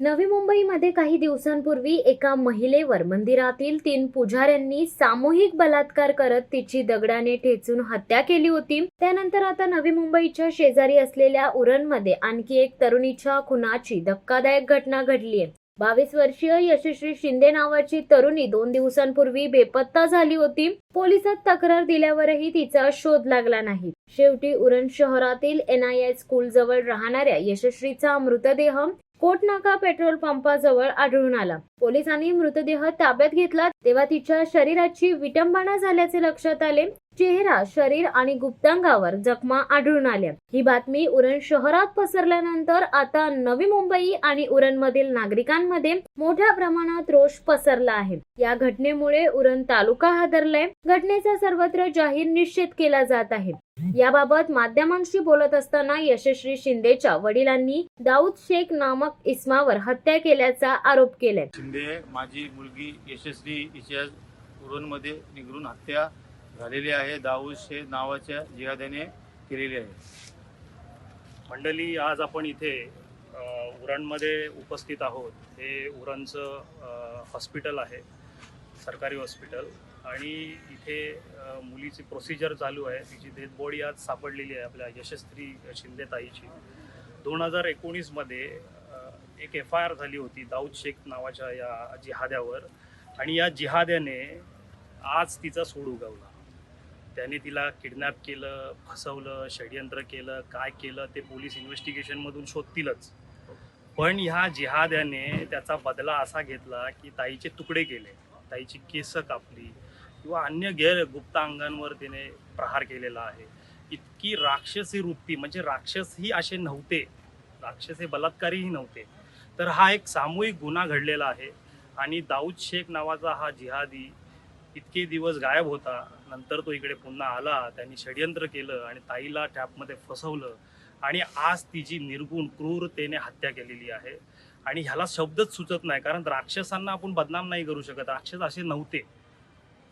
नवी मुंबईमध्ये काही दिवसांपूर्वी एका महिलेवर मंदिरातील 3 पुजाऱ्यांनी सामूहिक बलात्कार करत तिची दगडाने ठेचून हत्या केली होती। त्यानंतर आता नवी मुंबईच्या शेजारी असलेल्या उरणमध्ये आणखी एक तरुणीच्या खुनाची धक्कादायक घटना घडली आहे। 22 वर्षीय यशस्वी शिंदे नावाची तरुणी 2 दिवसांपूर्वी बेपत्ता झाली होती। पोलिसात तक्रार दिल्यावरही तिचा शोध लागला नाही। शेवटी उरण शहरातील NIH स्कूल जवळ राहणाऱ्या यशस्वीचा मृतदेह कोटनाका पेट्रोल पंपाजवळ आढळून आला। पोलिसांनी मृतदेह ताब्यात घेतला तेव्हा तिच्या शरीराची विटंबना झाल्याचे लक्षात आले। चेहरा, शरीर आणि गुप्तांगावर जखमा आढळून आल्या। ही बातमी उरण शहरात पसरल्यानंतर आता नवी मुंबई आणि उरणमधील नागरिकांमध्ये मोठ्या प्रमाणात रोष पसरला आहे। या घटनेमुळे उरण तालुका हादरलाय। घटनेचा सर्वत्र जाहीर निषेध केला जात आहे। याबाबत माध्यमांशी बोलत असताना यशस्वी शिंदेच्या वडिलांनी दाऊद शेख नामक इसमावर हत्या केल्याचा आरोप केलाय। शिंदे माझी मुलगी यशस्वी हिच्या उरणमध्ये निघून हत्या झालेली आहे। दाऊद शेख नावाच्या जिहाद्याने केलेली आहे। मंडळी, आज आपण इथे उरणमध्ये उपस्थित आहोत। हे उरणचं हॉस्पिटल आहे, सरकारी हॉस्पिटल, आणि इथे मुलीची प्रोसिजर चालू आहे। तिची डेड बॉडी आज सापडलेली आहे आपल्या यशस्वी शिंदे ताईची। 2019 मध्ये एक FIR झाली होती दाऊद शेख नावाच्या या जिहाद्यावर, आणि या जिहाद्याने आज तिचा सूड उगवला। त्याने तिला किडनॅप केलं, फसवलं, षडयंत्र केलं, काय केलं ते पोलीस इन्व्हेस्टिगेशनमधून शोधतीलच। पण ह्या जिहाद्याने त्याचा बदला असा घेतला की ताईचे तुकडे केले, ताईची केस कापली किंवा अन्य गुप्त अंगांवर त्याने प्रहार केलेला आहे। इतकी राक्षसी वृत्ती, म्हणजे राक्षस ही असे नव्हते, राक्षस हे बलात्कारीही नव्हते। तर हा एक सामूहिक गुन्हा घडलेला आहे। आणि दाऊद शेख नावाचा हा जिहादी इतके दिवस गायब होता, नंतर तो इकडे पुन्हा आला। त्यांनी षडयंत्र केलं आणि ताईला ट्रॅपमध्ये फसवलं, आणि आज तिची निर्गुण क्रूरतेने हत्या केलेली आहे। आणि ह्याला शब्दच सुचत नाही, कारण राक्षसांना आपण बदनाम नाही करू शकत। राक्षस असे नव्हते,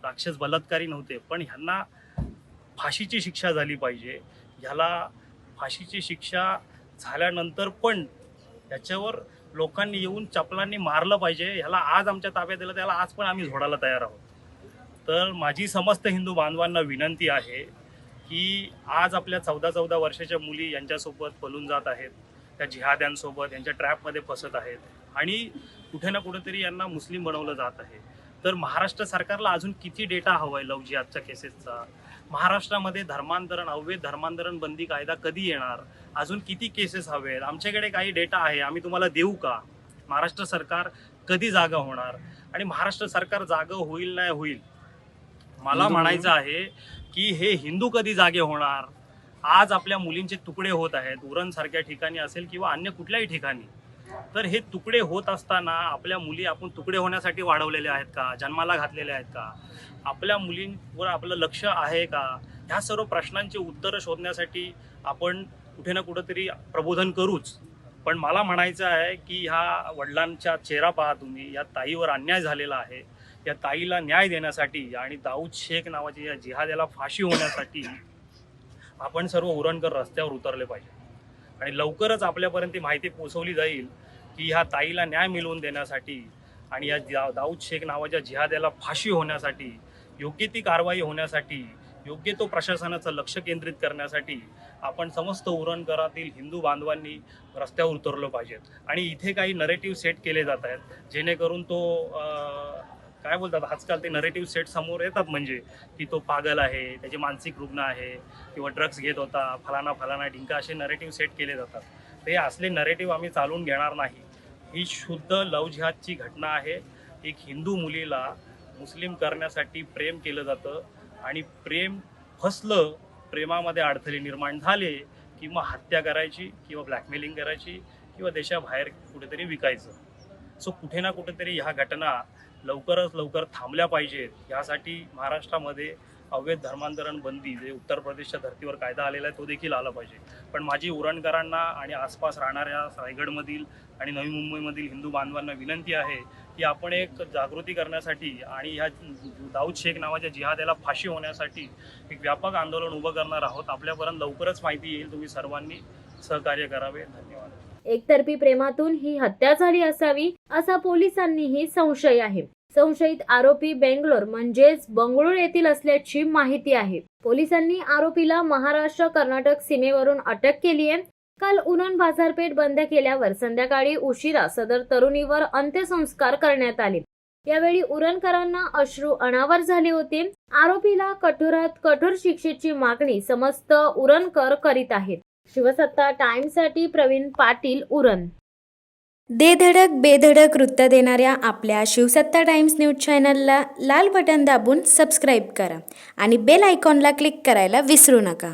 राक्षस बलात्कारी नव्हते, पण ह्यांना फाशीची शिक्षा झाली पाहिजे। ह्याला फाशीची शिक्षा झाल्यानंतर पण याच्यावर लोकांनी येऊन चपलांनी मारलं पाहिजे। ह्याला आज आमच्या ताब्यात दिलं, त्याला आज पण आम्ही झोडायला तयार आहोत। तर माझी समस्त हिंदू बांधवांना विनंती आहे की आज आपल्या 14-14 वर्षाच्या मुली यांच्यासोबत पळून जात आहेत, त्या जिहाद्यांसोबत यांच्या ट्रॅपमध्ये फसत आहेत, आणि कुठे ना कुठेतरी यांना मुस्लिम बनवलं जात आहे। तर महाराष्ट्र सरकारला अजून किती डेटा हवाय लव्ह जिहादच्या केसेसचा? महाराष्ट्रामध्ये अवैध धर्मांतरण बंदी कायदा कधी येणार? अजून किती केसेस हवेत? आमच्याकडे काही डेटा आहे, आम्ही तुम्हाला देऊ का? महाराष्ट्र सरकार कधी जागा होणार? आणि महाराष्ट्र सरकार जागा होईल नाही होईल, मला म्हणायचं आहे की हे हिंदू कधी जागे होणार? आज आपल्या मुलींचे तुकडे होत आहेत, उरणसारख्या ठिकाणी असेल किंवा अन्य कुठल्याही ठिकाणी। तर हे तुकडे होत असताना आपल्या मुली आपण तुकडे होण्यासाठी वाढवलेले आहेत का? जन्माला घातलेले आहेत का? आपल्या मुलींवर आपलं लक्ष आहे का? ह्या सर्व प्रश्नांची उत्तरं शोधण्यासाठी आपण कुठे ना कुठेतरी प्रबोधन करूच। पण मला म्हणायचं आहे की ह्या वडिलांचा चेहरा पहा तुम्ही, या ताईवर अन्याय झालेला आहे। या ताईला न्याय देण्यासाठी आणि दाऊद शेख नावाच्या या जिहाद्याला फाशी होण्यासाठी आपण सर्व उरणकर रस्त्यावर उतरले पाहिजे। आणि लवकरच आपल्यापर्यंत माहिती पोहोचवली जाईल की ह्या ताईला न्याय मिळवून देण्यासाठी आणि या दाऊद शेख नावाच्या जिहाद्याला फाशी होण्यासाठी, योग्य ती कारवाई होण्यासाठी, योग्य तो प्रशासनाचं लक्ष केंद्रित करण्यासाठी आपण समस्त उरणकरातील हिंदू बांधवांनी रस्त्यावर उतरलं पाहिजेत। आणि इथे काही नरेटिव्ह सेट केले जात आहेत, जेणेकरून तो काय बोलतात, आजकाल ते नरेटिव्ह सेट समोर येतात, म्हणजे की तो पागल आहे, त्याचे मानसिक रुग्ण आहे, किंवा ड्रग्स घेत होता, फलाना ढिंका, असे नरेटिव्ह सेट केले जातात। ते असले नरेटिव्ह आम्ही चालवून घेणार नाही। ही शुद्ध लव्ह जिहादची घटना आहे। एक हिंदू मुलीला मुस्लिम करण्यासाठी प्रेम केलं जातं, आणि प्रेम फसलं, प्रेमामध्ये अडथळे निर्माण झाले की मग हत्या करायची किंवा ब्लॅकमेलिंग करायची किंवा देशाबाहेर कुठेतरी विकायचं। सो कुठे ना कुठेतरी ह्या घटना लवकरात लवकर थांबल्या पाहिजेत। यासाठी महाराष्ट्रामध्ये अवैध धर्मांतरण बंदी, जे उत्तर प्रदेशच्या धर्तीवर कायदा आलेला आहे, तो देखील आला पाहिजे। पण माझी उरणकरांना आणि आसपास राहणाऱ्या रायगडमधील आणि नवी मुंबईमधील हिंदू बांधवांना विनंती आहे की आपण एक जागृती करण्यासाठी आणि ह्या दाऊद शेख नावाच्या जिहाद्याला फाशी होण्यासाठी एक व्यापक आंदोलन उभं करणार आहोत। आपल्यापर्यंत लवकरच माहिती येईल, तुम्ही सर्वांनी सहकार्य करावे। धन्यवाद। एकतर्फी प्रेमातून ही हत्या झाली असावी असा पोलिसांनीही संशय आहे. संशयित आरोपी बेंगलोर म्हणजेच बंगळूर येथील असल्याची माहिती आहे. पोलिसांनी आरोपीला महाराष्ट्र कर्नाटक सीमेवरून अटक केली आहे. काल उरण बाजारपेठ बंद केल्यावर संध्याकाळी उशिरा सदर तरुणीवर अंत्यसंस्कार करण्यात आले. यावेळी उरणकरांना अश्रू अनावर झाले होते. आरोपीला कठोरात कठोर शिक्षेची मागणी समस्त उरणकर करीत आहेत. शिवसत्ता टाइम्ससाठी प्रवीण पाटील, उरण. दे धडक बेधडक वृत्त देणाऱ्या आपल्या शिवसत्ता टाइम्स न्यूज चॅनलला लाल बटन दाबून सबस्क्राईब करा आणि बेल आयकॉनला क्लिक करायला विसरू नका.